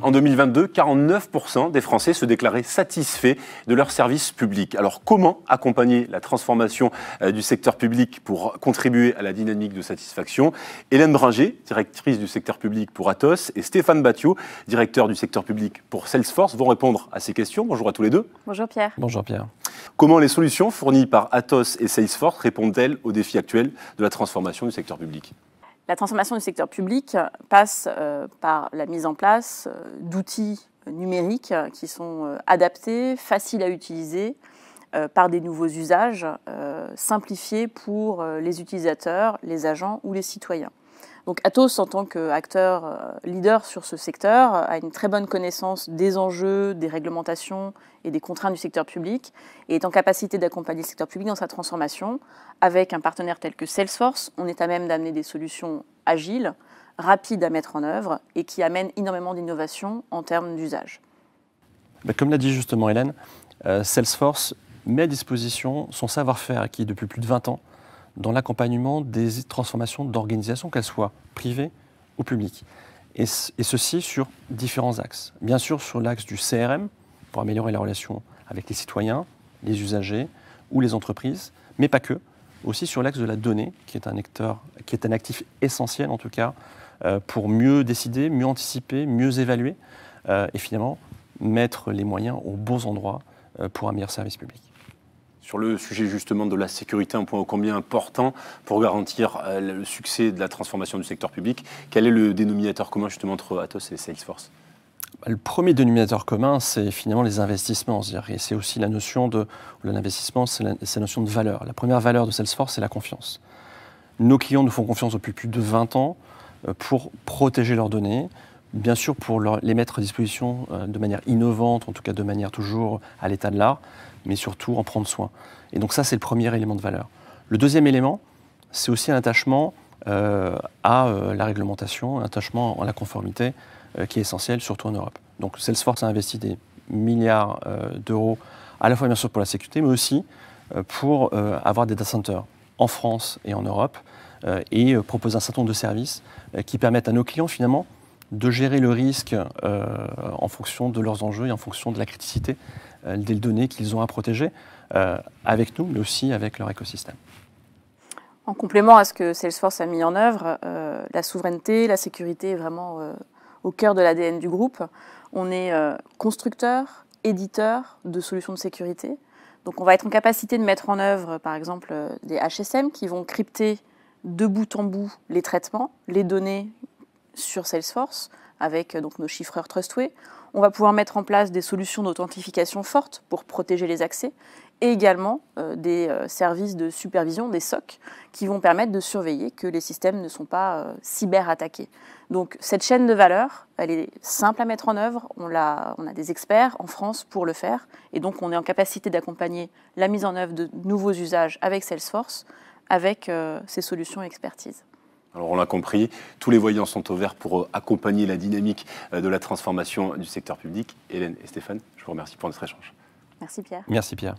En 2022, 49% des Français se déclaraient satisfaits de leur service public. Alors comment accompagner la transformation du secteur public pour contribuer à la dynamique de satisfaction? Hélène Bringer, directrice du secteur public pour Atos, et Stéphane Battiot, directeur du secteur public pour Salesforce, vont répondre à ces questions. Bonjour à tous les deux. Bonjour Pierre. Bonjour Pierre. Comment les solutions fournies par Atos et Salesforce répondent-elles aux défis actuels de la transformation du secteur public? La transformation du secteur public passe par la mise en place d'outils numériques qui sont adaptés, faciles à utiliser, par des nouveaux usages, simplifiés pour les utilisateurs, les agents ou les citoyens. Donc Atos, en tant qu'acteur leader sur ce secteur, a une très bonne connaissance des enjeux, des réglementations et des contraintes du secteur public et est en capacité d'accompagner le secteur public dans sa transformation. Avec un partenaire tel que Salesforce, on est à même d'amener des solutions agiles, rapides à mettre en œuvre et qui amènent énormément d'innovation en termes d'usage. Comme l'a dit justement Hélène, Salesforce met à disposition son savoir-faire acquis depuis plus de 20 ans dans l'accompagnement des transformations d'organisations, qu'elles soient privées ou publiques. Et ceci sur différents axes. Bien sûr sur l'axe du CRM, pour améliorer la relation avec les citoyens, les usagers ou les entreprises, mais pas que. Aussi sur l'axe de la donnée, qui est un actif essentiel en tout cas, pour mieux décider, mieux anticiper, mieux évaluer, et finalement mettre les moyens aux bons endroits pour un meilleur service public. Sur le sujet justement de la sécurité, un point ô combien important pour garantir le succès de la transformation du secteur public, quel est le dénominateur commun justement entre Atos et Salesforce? Le premier dénominateur commun, c'est finalement les investissements. Et c'est aussi la notion de l'investissement, c'est la notion de valeur. La première valeur de Salesforce, c'est la confiance. Nos clients nous font confiance depuis plus de 20 ans pour protéger leurs données, bien sûr pour les mettre à disposition de manière innovante, en tout cas de manière toujours à l'état de l'art, mais surtout en prendre soin. Et donc ça, c'est le premier élément de valeur. Le deuxième élément, c'est aussi un attachement à la réglementation, un attachement à la conformité qui est essentiel, surtout en Europe. Donc Salesforce a investi des milliards d'euros, à la fois bien sûr pour la sécurité, mais aussi pour avoir des data centers en France et en Europe, et proposer un certain nombre de services qui permettent à nos clients finalement de gérer le risque en fonction de leurs enjeux et en fonction de la criticité des données qu'ils ont à protéger, avec nous, mais aussi avec leur écosystème. En complément à ce que Salesforce a mis en œuvre, la souveraineté, la sécurité est vraiment au cœur de l'ADN du groupe. On est constructeur, éditeur de solutions de sécurité. Donc on va être en capacité de mettre en œuvre, par exemple, des HSM qui vont crypter de bout en bout les traitements, les données sur Salesforce, avec donc nos chiffreurs Trustway. On va pouvoir mettre en place des solutions d'authentification fortes pour protéger les accès et également des services de supervision, des SOC, qui vont permettre de surveiller que les systèmes ne sont pas cyber-attaqués. Donc cette chaîne de valeur, elle est simple à mettre en œuvre. On a des experts en France pour le faire et donc on est en capacité d'accompagner la mise en œuvre de nouveaux usages avec Salesforce, avec ces solutions et expertise. Alors on l'a compris, tous les voyants sont au vert pour accompagner la dynamique de la transformation du secteur public. Hélène et Stéphane, je vous remercie pour notre échange. Merci Pierre. Merci Pierre.